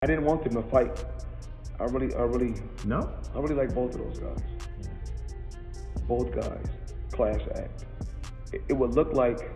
I didn't want them to fight. I really No? like both of those guys. Both guys, class act. It would look like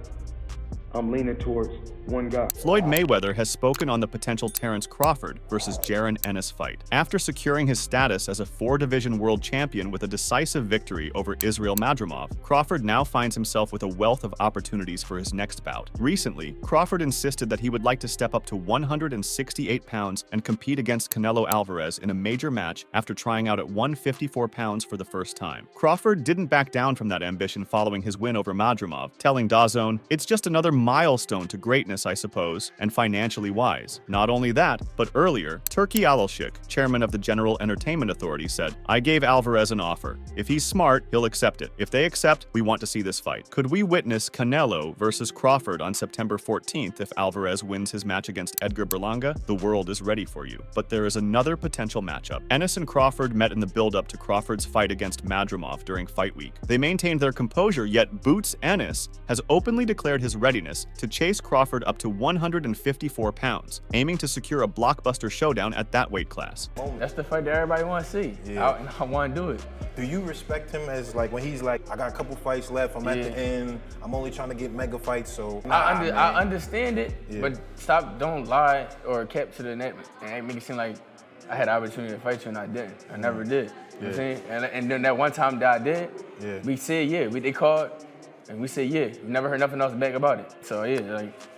I'm leaning towards one guy. Floyd Mayweather has spoken on the potential Terence Crawford versus Jaron Ennis fight. After securing his status as a 4-division world champion with a decisive victory over Israil Madrimov, Crawford now finds himself with a wealth of opportunities for his next bout. Recently, Crawford insisted that he would like to step up to 168 pounds and compete against Canelo Alvarez in a major match after trying out at 154 pounds for the first time. Crawford didn't back down from that ambition following his win over Madrimov, telling DAZN, "It's just another milestone to greatness, I suppose, and financially wise." Not only that, but earlier, Turki Alalshik, chairman of the General Entertainment Authority, said, "I gave Alvarez an offer. If he's smart, he'll accept it. If they accept, we want to see this fight." Could we witness Canelo versus Crawford on September 14th if Alvarez wins his match against Edgar Berlanga? The world is ready for you. But there is another potential matchup. Ennis and Crawford met in the build-up to Crawford's fight against Madrimov during fight week. They maintained their composure, yet Boots Ennis has openly declared his readiness to chase Crawford up to 154 pounds, aiming to secure a blockbuster showdown at that weight class. That's the fight that everybody wants to see. Yeah. I want to do it. Do you respect him as like when he's like, I got a couple fights left, I'm at the end, I'm only trying to get mega fights, so. I understand it, but don't lie or cap to the net and make it seem like I had the opportunity to fight you and I didn't. I never did. You know what I'm saying? And then that one time that I did, we said they called. And we said, we never heard nothing else back about it. So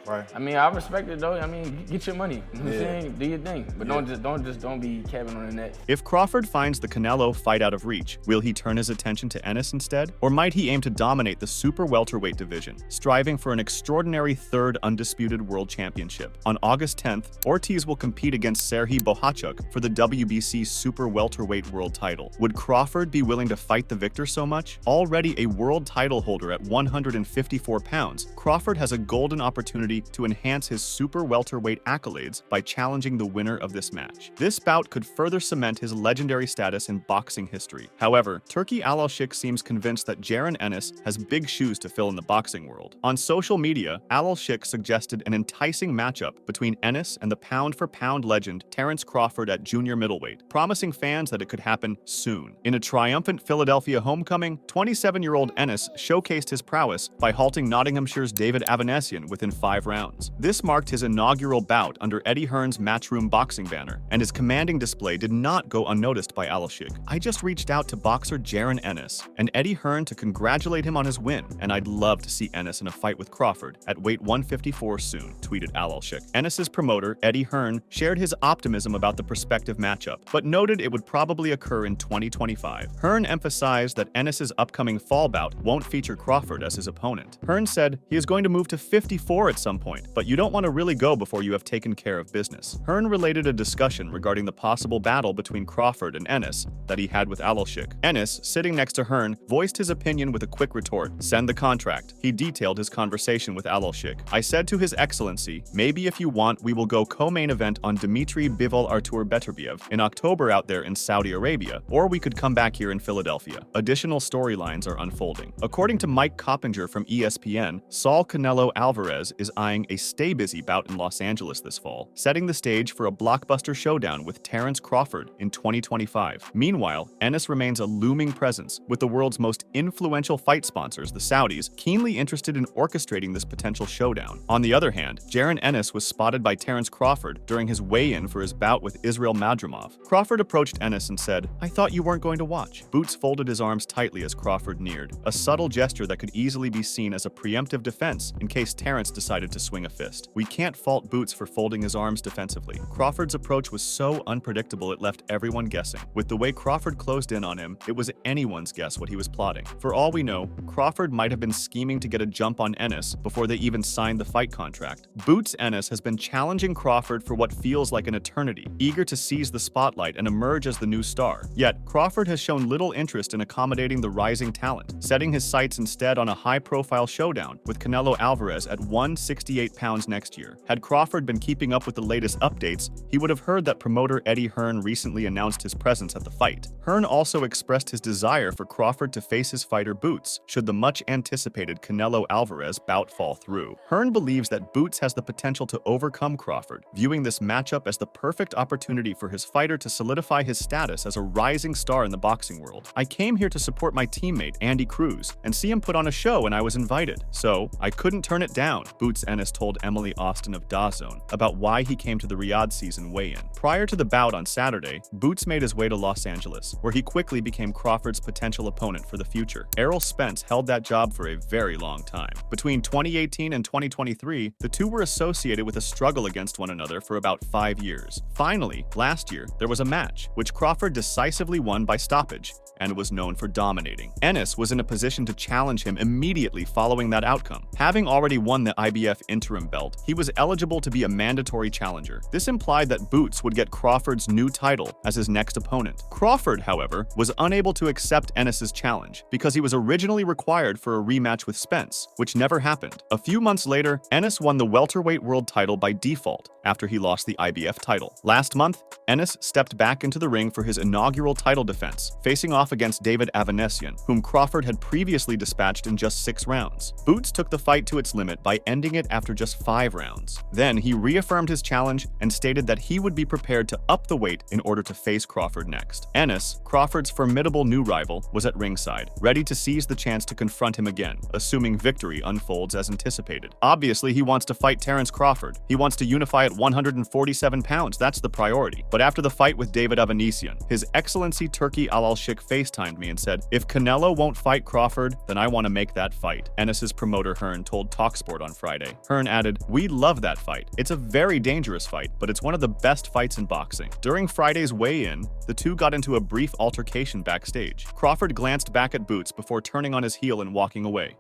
right. I mean, I respect it though. I mean, get your money. You know what I'm saying? Do your thing. But don't be capping on the net. If Crawford finds the Canelo fight out of reach, will he turn his attention to Ennis instead? Or might he aim to dominate the super welterweight division, striving for an extraordinary 3rd undisputed world championship? On August 10th, Ortiz will compete against Serhiy Bohachuk for the WBC super welterweight world title. Would Crawford be willing to fight the victor so much? Already a world title holder at 154 pounds, Crawford has a golden opportunity to enhance his super welterweight accolades by challenging the winner of this match. This bout could further cement his legendary status in boxing history. However, Turki Alalshik seems convinced that Jaron Ennis has big shoes to fill in the boxing world. On social media, Alalshik suggested an enticing matchup between Ennis and the pound-for-pound legend Terence Crawford at junior middleweight, promising fans that it could happen soon. In a triumphant Philadelphia homecoming, 27-year-old Ennis showcased his prowess by halting Nottinghamshire's David Avanesian within 5 rounds. This marked his inaugural bout under Eddie Hearn's Matchroom boxing banner, and his commanding display did not go unnoticed by Alalshik. "I just reached out to boxer Jaron Ennis and Eddie Hearn to congratulate him on his win, and I'd love to see Ennis in a fight with Crawford at weight 154 soon," tweeted Alalshik. Ennis's promoter, Eddie Hearn, shared his optimism about the prospective matchup, but noted it would probably occur in 2025. Hearn emphasized that Ennis's upcoming fall bout won't feature Crawford as his opponent. Hearn said he is going to move to 54 at some point, but you don't want to really go before you have taken care of business. Hearn related a discussion regarding the possible battle between Crawford and Ennis that he had with Alalshik. Ennis, sitting next to Hearn, voiced his opinion with a quick retort, "Send the contract." He detailed his conversation with Alalshik. "I said to His Excellency, maybe if you want, we will go co-main event on Dmitry Bivol Artur Beterbiev in October out there in Saudi Arabia, or we could come back here in Philadelphia." Additional storylines are unfolding. According to Mike Coppinger from ESPN, Saul Canelo Alvarez is eyeing a stay-busy bout in Los Angeles this fall, setting the stage for a blockbuster showdown with Terence Crawford in 2025. Meanwhile, Ennis remains a looming presence, with the world's most influential fight sponsors, the Saudis, keenly interested in orchestrating this potential showdown. On the other hand, Jaron Ennis was spotted by Terence Crawford during his weigh-in for his bout with Israil Madrimov. Crawford approached Ennis and said, "I thought you weren't going to watch." Boots folded his arms tightly as Crawford neared, a subtle gesture that could easily be seen as a preemptive defense in case Terence decided to swing a fist. We can't fault Boots for folding his arms defensively. Crawford's approach was so unpredictable it left everyone guessing. With the way Crawford closed in on him, it was anyone's guess what he was plotting. For all we know, Crawford might have been scheming to get a jump on Ennis before they even signed the fight contract. Boots Ennis has been challenging Crawford for what feels like an eternity, eager to seize the spotlight and emerge as the new star. Yet, Crawford has shown little interest in accommodating the rising talent, setting his sights instead on on a high-profile showdown with Canelo Alvarez at 168 pounds next year. Had Crawford been keeping up with the latest updates, he would have heard that promoter Eddie Hearn recently announced his presence at the fight. Hearn also expressed his desire for Crawford to face his fighter Boots should the much-anticipated Canelo Alvarez bout fall through. Hearn believes that Boots has the potential to overcome Crawford, viewing this matchup as the perfect opportunity for his fighter to solidify his status as a rising star in the boxing world. I came here to support my teammate, Andy Cruz, and see him put on a show, and I was invited. So, I couldn't turn it down, Boots Ennis told Emily Austin of DAZN about why he came to the Riyadh season weigh-in. Prior to the bout on Saturday, Boots made his way to Los Angeles, where he quickly became Crawford's potential opponent for the future. Errol Spence held that job for a very long time. Between 2018 and 2023, the two were associated with a struggle against one another for about 5 years. Finally, last year, there was a match, which Crawford decisively won by stoppage, and was known for dominating. Ennis was in a position to challenge him immediately following that outcome. Having already won the IBF interim belt, he was eligible to be a mandatory challenger. This implied that Boots would get Crawford's new title as his next opponent. Crawford, however, was unable to accept Ennis's challenge because he was originally required for a rematch with Spence, which never happened. A few months later, Ennis won the welterweight world title by default after he lost the IBF title. Last month, Ennis stepped back into the ring for his inaugural title defense, facing off against David Avanesian, whom Crawford had previously dispatched in just 6 rounds. Boots took the fight to its limit by ending it after just 5 rounds. Then he reaffirmed his challenge and stated that he would be prepared to up the weight in order to face Crawford next. Ennis, Crawford's formidable new rival, was at ringside, ready to seize the chance to confront him again, assuming victory unfolds as anticipated. Obviously, he wants to fight Terence Crawford. He wants to unify at 147 pounds, that's the priority. But after the fight with David Avanesian, His Excellency Turki Al-Sheikh FaceTimed me and said, "If Canelo won't fight Crawford, then I want to make that fight," Ennis's promoter Hearn told TalkSport on Friday. Hearn added, "We love that fight. It's a very dangerous fight, but it's one of the best fights in boxing." During Friday's weigh-in, the two got into a brief altercation backstage. Crawford glanced back at Boots before turning on his heel and walking away.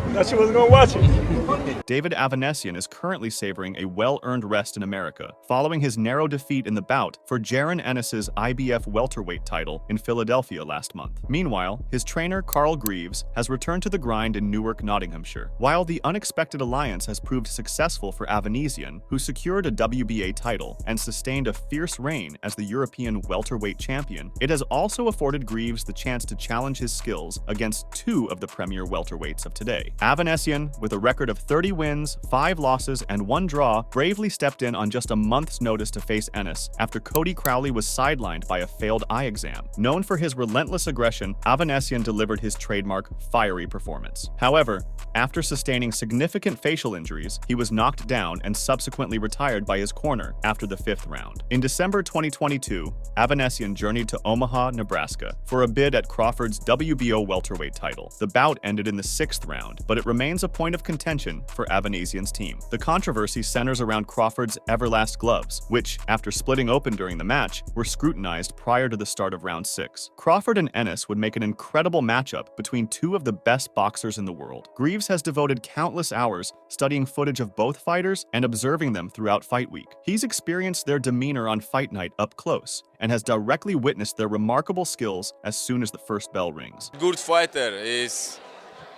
Thought you wasn't gonna watch it. David Avanesian is currently savoring a well-earned rest in America, following his narrow defeat in the bout for Jaron Ennis's IBF welterweight title in Philadelphia last month. Meanwhile, his trainer Carl Greaves has returned to the grind in Newark, Nottinghamshire. While the unexpected alliance has proved successful for Avanesian, who secured a WBA title and sustained a fierce reign as the European welterweight champion, it has also afforded Greaves the chance to challenge his skills against 2 of the premier welterweights of today. Avanesian, with a record of 30 wins, 5 losses, and 1 draw, bravely stepped in on just a month's notice to face Ennis after Cody Crowley was sidelined by a failed eye exam. Known for his relentless aggression, Avanesian delivered his trademark fiery performance. However, after sustaining significant facial injuries, he was knocked down and subsequently retired by his corner after the 5th round. In December 2022, Avanesian journeyed to Omaha, Nebraska for a bid at Crawford's WBO welterweight title. The bout ended in the 6th round, but it remains a point of contention for Avanesian's team. The controversy centers around Crawford's Everlast gloves, which, after splitting open during the match, were scrutinized prior to the start of round 6. Crawford and Ennis would make an incredible matchup between 2 of the best boxers in the world. Greaves has devoted countless hours studying footage of both fighters and observing them throughout fight week. He's experienced their demeanor on fight night up close and has directly witnessed their remarkable skills as soon as the first bell rings. Good fighter is,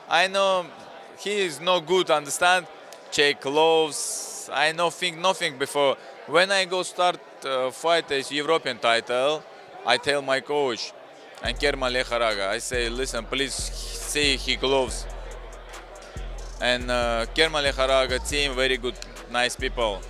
I know he is no good, understand? Check gloves, I know think nothing before. When I go start fight as European title, I tell my coach, and Kerman Lecharaga, I say, listen, please see his gloves. And Kerman Lecharaga team, very good, nice people.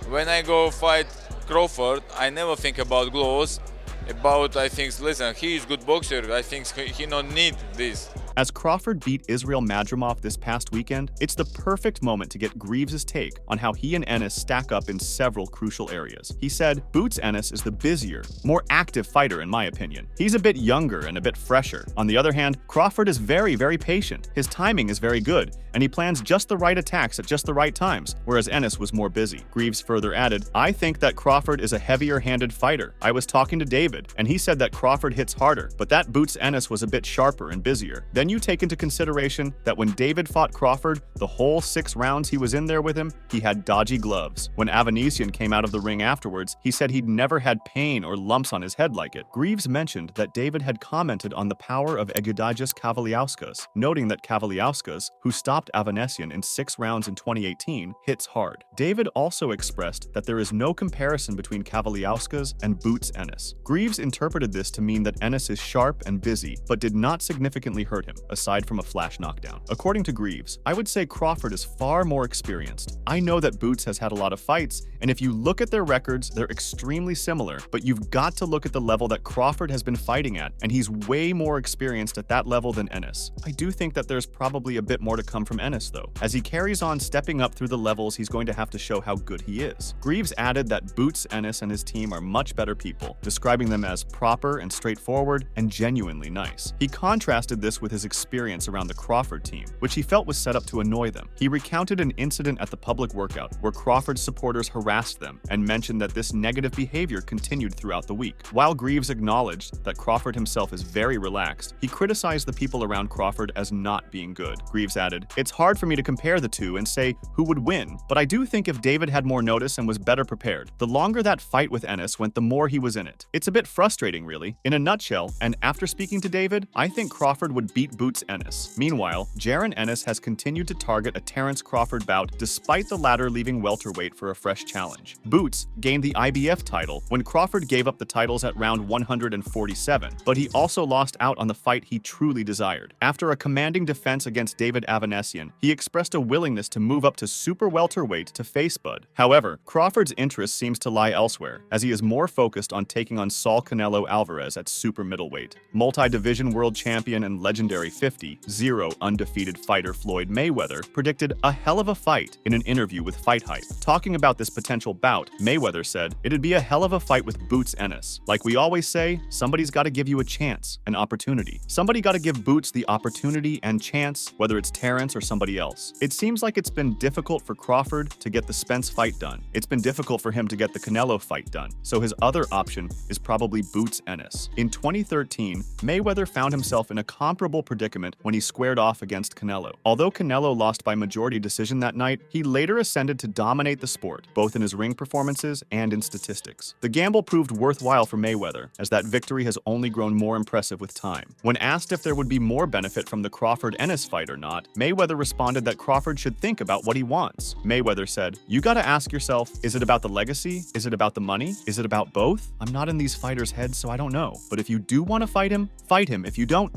When I go fight Crawford, I never think about gloves. I think, listen, he is good boxer. I think he don't need this. As Crawford beat Israel Madrimov this past weekend, it's the perfect moment to get Greaves' take on how he and Ennis stack up in several crucial areas. He said, "Boots Ennis is the busier, more active fighter in my opinion. He's a bit younger and a bit fresher. On the other hand, Crawford is very, very patient. His timing is very good, and he plans just the right attacks at just the right times, whereas Ennis was more busy." Greaves further added, "I think that Crawford is a heavier-handed fighter. I was talking to David, and he said that Crawford hits harder, but that Boots Ennis was a bit sharper and busier. Then When you take into consideration that when David fought Crawford, the whole 6 rounds he was in there with him, he had dodgy gloves. When Avanesian came out of the ring afterwards, he said he'd never had pain or lumps on his head like it. Greaves mentioned that David had commented on the power of Egidijus Kavaliauskas, noting that Kavaliauskas, who stopped Avanesian in 6 rounds in 2018, hits hard. David also expressed that there is no comparison between Kavaliauskas and Boots Ennis. Greaves interpreted this to mean that Ennis is sharp and busy, but did not significantly hurt him, aside from a flash knockdown. According to Greaves, I would say Crawford is far more experienced. I know that Boots has had a lot of fights, and if you look at their records, they're extremely similar, but you've got to look at the level that Crawford has been fighting at, and he's way more experienced at that level than Ennis. I do think that there's probably a bit more to come from Ennis, though. As he carries on stepping up through the levels, he's going to have to show how good he is. Greaves added that Boots Ennis and his team are much better people, describing them as proper and straightforward and genuinely nice. He contrasted this with his experience around the Crawford team, which he felt was set up to annoy them. He recounted an incident at the public workout where Crawford's supporters harassed them and mentioned that this negative behavior continued throughout the week. While Greaves acknowledged that Crawford himself is very relaxed, he criticized the people around Crawford as not being good. Greaves added, "It's hard for me to compare the two and say who would win, but I do think if David had more notice and was better prepared, the longer that fight with Ennis went, the more he was in it. It's a bit frustrating, really. In a nutshell, and after speaking to David, I think Crawford would beat Boots Ennis." Meanwhile, Jaron Ennis has continued to target a Terence Crawford bout despite the latter leaving welterweight for a fresh challenge. Boots gained the IBF title when Crawford gave up the titles at round 147, but he also lost out on the fight he truly desired. After a commanding defense against David Avanesian, he expressed a willingness to move up to super welterweight to face Bud. However, Crawford's interest seems to lie elsewhere, as he is more focused on taking on Saul Canelo Alvarez at super middleweight. Multi-division world champion and legendary 50-0 undefeated fighter Floyd Mayweather predicted a hell of a fight in an interview with Fight Hype. Talking about this potential bout, Mayweather said, "It'd be a hell of a fight with Boots Ennis. Like we always say, somebody's got to give you a chance, an opportunity. Somebody got to give Boots the opportunity and chance, whether it's Terence or somebody else. It seems like it's been difficult for Crawford to get the Spence fight done. It's been difficult for him to get the Canelo fight done, so his other option is probably Boots Ennis." In 2013, Mayweather found himself in a comparable predicament when he squared off against Canelo. Although Canelo lost by majority decision that night, he later ascended to dominate the sport, both in his ring performances and in statistics. The gamble proved worthwhile for Mayweather, as that victory has only grown more impressive with time. When asked if there would be more benefit from the Crawford-Ennis fight or not, Mayweather responded that Crawford should think about what he wants. Mayweather said, "You gotta ask yourself, is it about the legacy? Is it about the money? Is it about both? I'm not in these fighters' heads, so I don't know. But if you do want to fight him, fight him. If you don't.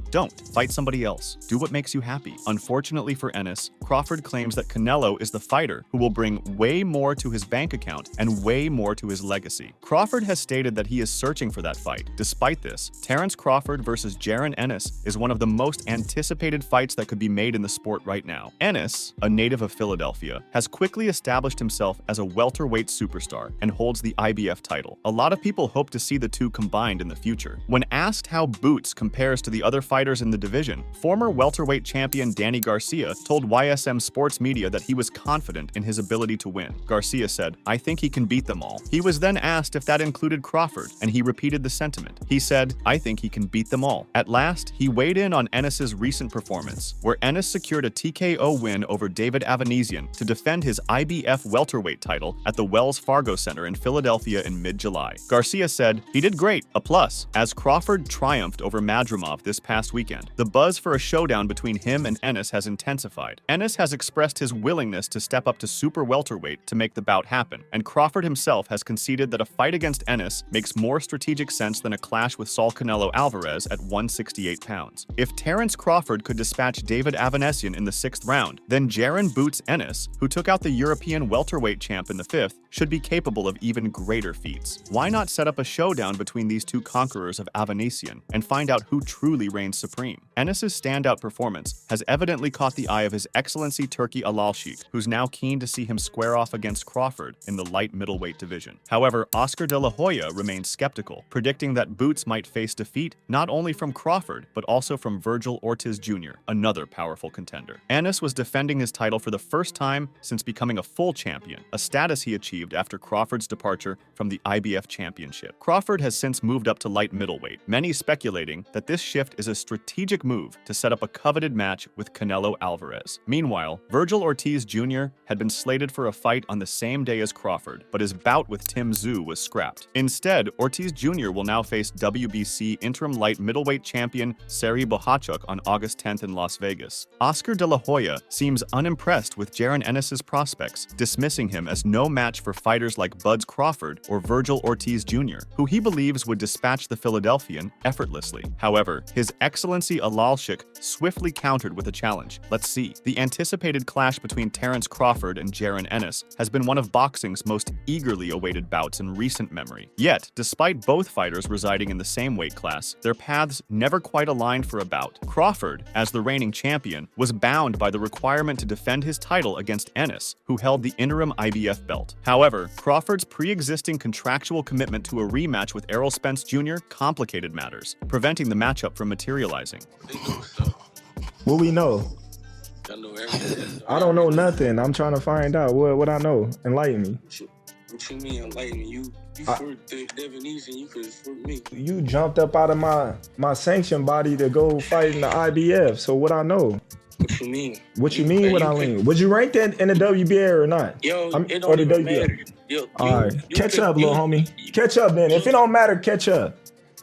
Fight somebody else. Do what makes you happy." Unfortunately for Ennis, Crawford claims that Canelo is the fighter who will bring way more to his bank account and way more to his legacy. Crawford has stated that he is searching for that fight. Despite this, Terence Crawford versus Jaron Ennis is one of the most anticipated fights that could be made in the sport right now. Ennis, a native of Philadelphia, has quickly established himself as a welterweight superstar and holds the IBF title. A lot of people hope to see the two combined in the future. When asked how Boots compares to the other fighters in the division, former welterweight champion Danny Garcia told YSM Sports Media that he was confident in his ability to win. Garcia said, "I think he can beat them all." He was then asked if that included Crawford, and he repeated the sentiment. He said, "I think he can beat them all." At last, he weighed in on Ennis's recent performance, where Ennis secured a TKO win over David Avanesian to defend his IBF welterweight title at the Wells Fargo Center in Philadelphia in mid-July. Garcia said, "He did great, a plus." As Crawford triumphed over Madrimov this past weekend, the buzz for a showdown between him and Ennis has intensified. Ennis has expressed his willingness to step up to super welterweight to make the bout happen, and Crawford himself has conceded that a fight against Ennis makes more strategic sense than a clash with Saul Canelo Alvarez at 168 pounds. If Terence Crawford could dispatch David Avanesian in the 6th round, then Jaron Boots Ennis, who took out the European welterweight champ in the 5th, should be capable of even greater feats. Why not set up a showdown between these two conquerors of Avanesian and find out who truly reigns supreme? Ennis's standout performance has evidently caught the eye of His Excellency Turki Alalshikh, who's now keen to see him square off against Crawford in the light middleweight division. However, Oscar de la Hoya remains skeptical, predicting that Boots might face defeat not only from Crawford, but also from Virgil Ortiz Jr., another powerful contender. Ennis was defending his title for the first time since becoming a full champion, a status he achieved after Crawford's departure from the IBF championship. Crawford has since moved up to light middleweight, many speculating that this shift is a strategic move to set up a coveted match with Canelo Alvarez. Meanwhile, Virgil Ortiz Jr. had been slated for a fight on the same day as Crawford, but his bout with Tim Tszyu was scrapped. Instead, Ortiz Jr. will now face WBC interim light middleweight champion Serhiy Bohachuk on August 10th in Las Vegas. Oscar De La Hoya seems unimpressed with Jaron Ennis' prospects, dismissing him as no match for fighters like Bud Crawford or Virgil Ortiz Jr., who he believes would dispatch the Philadelphian effortlessly. However, His Excellency Alalshik swiftly countered with a challenge. Let's see. The anticipated clash between Terence Crawford and Jaron Ennis has been one of boxing's most eagerly awaited bouts in recent memory. Yet, despite both fighters residing in the same weight class, their paths never quite aligned for a bout. Crawford, as the reigning champion, was bound by the requirement to defend his title against Ennis, who held the interim IBF belt. However, Crawford's pre-existing contractual commitment to a rematch with Errol Spence Jr. complicated matters, preventing the matchup from materializing. What we know? I don't know nothing. I'm trying to find out what I know. Enlighten me. What you mean enlighten me? You fought Devanese and you could fought me. You jumped up out of my sanction body to go fight in the IBF. So what I know? What you mean? What you mean? What I mean? Would you rank that in the WBA or not? Yo, it don't even matter. Yo, all right, catch up, little homie. Catch up, then. If it don't matter, catch up.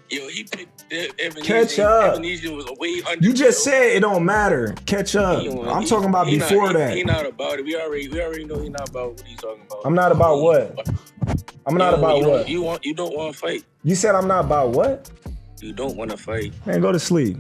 Yo, he picked Evanesian. Catch up. Evanesian was way under. You just said it don't matter. Catch up. I'm talking about before that. He not about it. We already know he not about what he's talking about. I'm not about what? I'm not about what? You don't want to fight. You said I'm not about what? You don't want to fight. Man, go to sleep.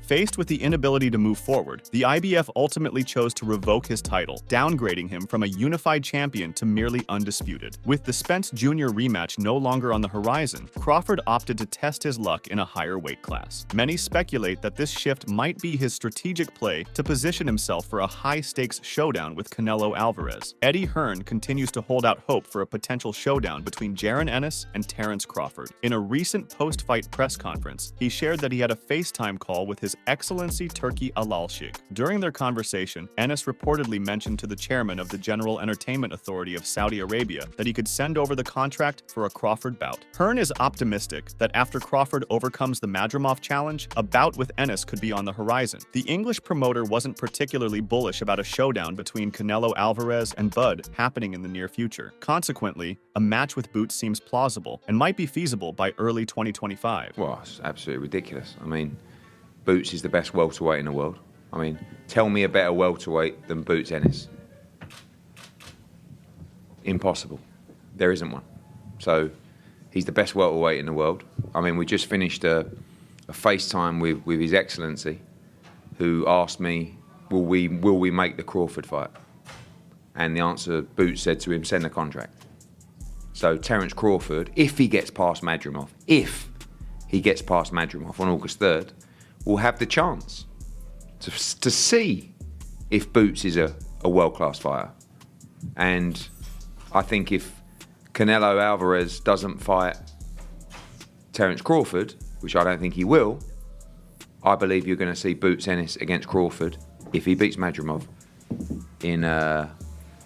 Faced with the inability to move forward, the IBF ultimately chose to revoke his title, downgrading him from a unified champion to merely undisputed. With the Spence Jr. rematch no longer on the horizon, Crawford opted to test his luck in a higher weight class. Many speculate that this shift might be his strategic play to position himself for a high-stakes showdown with Canelo Alvarez. Eddie Hearn continues to hold out hope for a potential showdown between Jaron Ennis and Terence Crawford. In a recent post-fight press conference, he shared that he had a FaceTime call with his Excellency Turki Alalshik. During their conversation, Ennis reportedly mentioned to the chairman of the General Entertainment Authority of Saudi Arabia that he could send over the contract for a Crawford bout. Hearn is optimistic that after Crawford overcomes the Madrimov challenge, a bout with Ennis could be on the horizon. The English promoter wasn't particularly bullish about a showdown between Canelo Alvarez and Bud happening in the near future. Consequently, a match with Boots seems plausible and might be feasible by early 2025. Well, it's absolutely ridiculous. I mean, Boots is the best welterweight in the world. I mean, tell me a better welterweight than Boots Ennis. Impossible. There isn't one. So he's the best welterweight in the world. I mean, we just finished a FaceTime with His Excellency, who asked me, will we make the Crawford fight? And the answer, Boots said to him, send the contract. So Terence Crawford, if he gets past Madrimov on August 3rd, will have the chance to see if Boots is a world-class fighter. And I think if Canelo Alvarez doesn't fight Terence Crawford, which I don't think he will, I believe you're going to see Boots Ennis against Crawford if he beats Madrimov in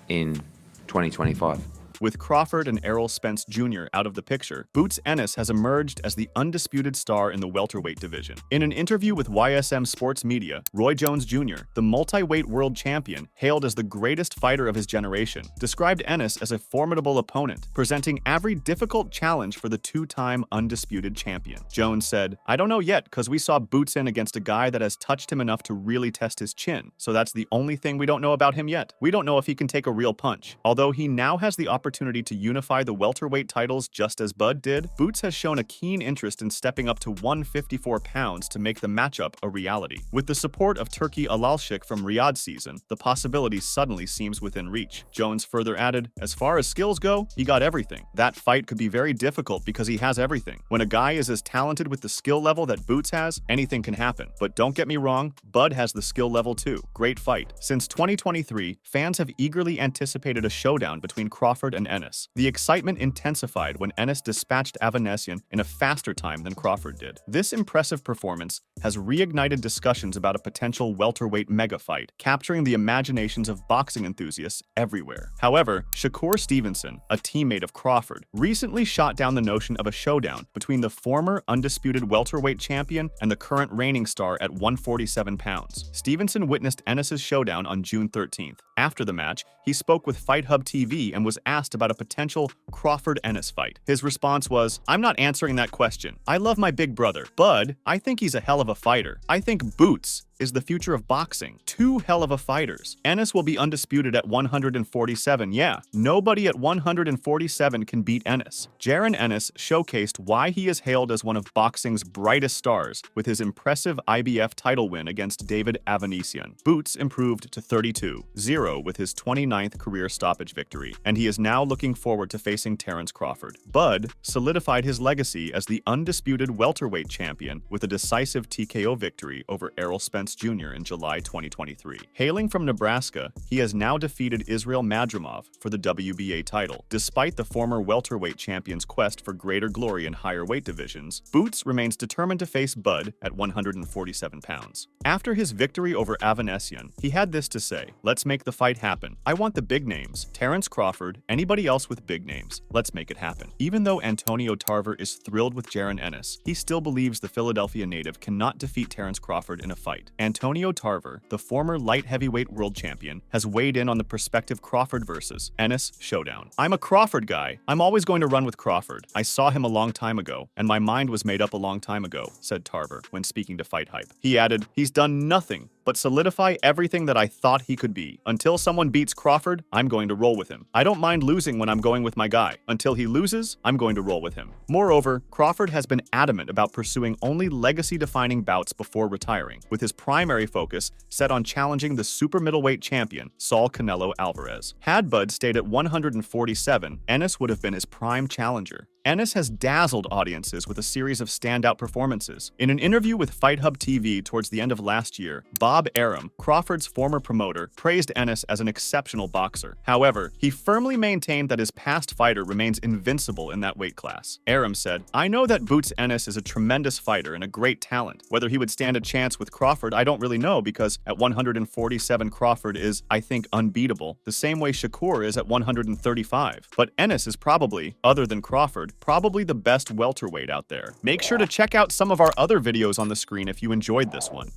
2025. With Crawford and Errol Spence Jr. out of the picture, Boots Ennis has emerged as the undisputed star in the welterweight division. In an interview with YSM Sports Media, Roy Jones Jr., the multi-weight world champion, hailed as the greatest fighter of his generation, described Ennis as a formidable opponent, presenting every difficult challenge for the two-time undisputed champion. Jones said, "I don't know yet, because we saw Boots in against a guy that has touched him enough to really test his chin, so that's the only thing we don't know about him yet. We don't know if he can take a real punch. Although he now has the opportunity to unify the welterweight titles just as Bud did, Boots has shown a keen interest in stepping up to 154 pounds to make the matchup a reality. With the support of Turki Alalshik from Riyadh season, the possibility suddenly seems within reach." Jones further added, "As far as skills go, he got everything. That fight could be very difficult because he has everything. When a guy is as talented with the skill level that Boots has, anything can happen. But don't get me wrong, Bud has the skill level too. Great fight." Since 2023, fans have eagerly anticipated a showdown between Crawford and and Ennis. The excitement intensified when Ennis dispatched Avanesyan in a faster time than Crawford did. This impressive performance has reignited discussions about a potential welterweight mega fight, capturing the imaginations of boxing enthusiasts everywhere. However, Shakur Stevenson, a teammate of Crawford, recently shot down the notion of a showdown between the former undisputed welterweight champion and the current reigning star at 147 pounds. Stevenson witnessed Ennis's showdown on June 13th. After the match, he spoke with Fight Hub TV and was asked about a potential Crawford-Ennis fight. His response was, "I'm not answering that question. I love my big brother, Bud. I think he's a hell of a fighter. I think Boots is the future of boxing. Two hell of a fighters. Ennis will be undisputed at 147. Yeah, nobody at 147 can beat Ennis." Jaron Ennis showcased why he is hailed as one of boxing's brightest stars with his impressive IBF title win against David Avanesyan. Boots improved to 32-0 with his 29th career stoppage victory, and he is now looking forward to facing Terence Crawford. Bud solidified his legacy as the undisputed welterweight champion with a decisive TKO victory over Errol Spence Jr. in July 2023. Hailing from Nebraska, he has now defeated Israel Madrimov for the WBA title. Despite the former welterweight champion's quest for greater glory in higher weight divisions, Boots remains determined to face Bud at 147 pounds. After his victory over Avanesyan, he had this to say, "Let's make the fight happen. I want the big names. Terence Crawford, anybody else with big names. Let's make it happen." Even though Antonio Tarver is thrilled with Jaron Ennis, he still believes the Philadelphia native cannot defeat Terence Crawford in a fight. Antonio Tarver, the former light heavyweight world champion, has weighed in on the prospective Crawford versus Ennis showdown. "I'm a Crawford guy. I'm always going to run with Crawford. I saw him a long time ago, and my mind was made up a long time ago," said Tarver when speaking to Fight Hype. He added, "He's done nothing but solidify everything that I thought he could be. Until someone beats Crawford, I'm going to roll with him. I don't mind losing when I'm going with my guy. Until he loses, I'm going to roll with him." Moreover, Crawford has been adamant about pursuing only legacy-defining bouts before retiring, with his primary focus set on challenging the super middleweight champion, Saul Canelo Alvarez. Had Bud stayed at 147, Ennis would have been his prime challenger. Ennis has dazzled audiences with a series of standout performances. In an interview with Fight Hub TV towards the end of last year, Bob Arum, Crawford's former promoter, praised Ennis as an exceptional boxer. However, he firmly maintained that his past fighter remains invincible in that weight class. Arum said, "I know that Boots Ennis is a tremendous fighter and a great talent. Whether he would stand a chance with Crawford, I don't really know, because at 147 Crawford is, I think, unbeatable, the same way Shakur is at 135. But Ennis is probably, other than Crawford, probably the best welterweight out there." Make sure to check out some of our other videos on the screen if you enjoyed this one.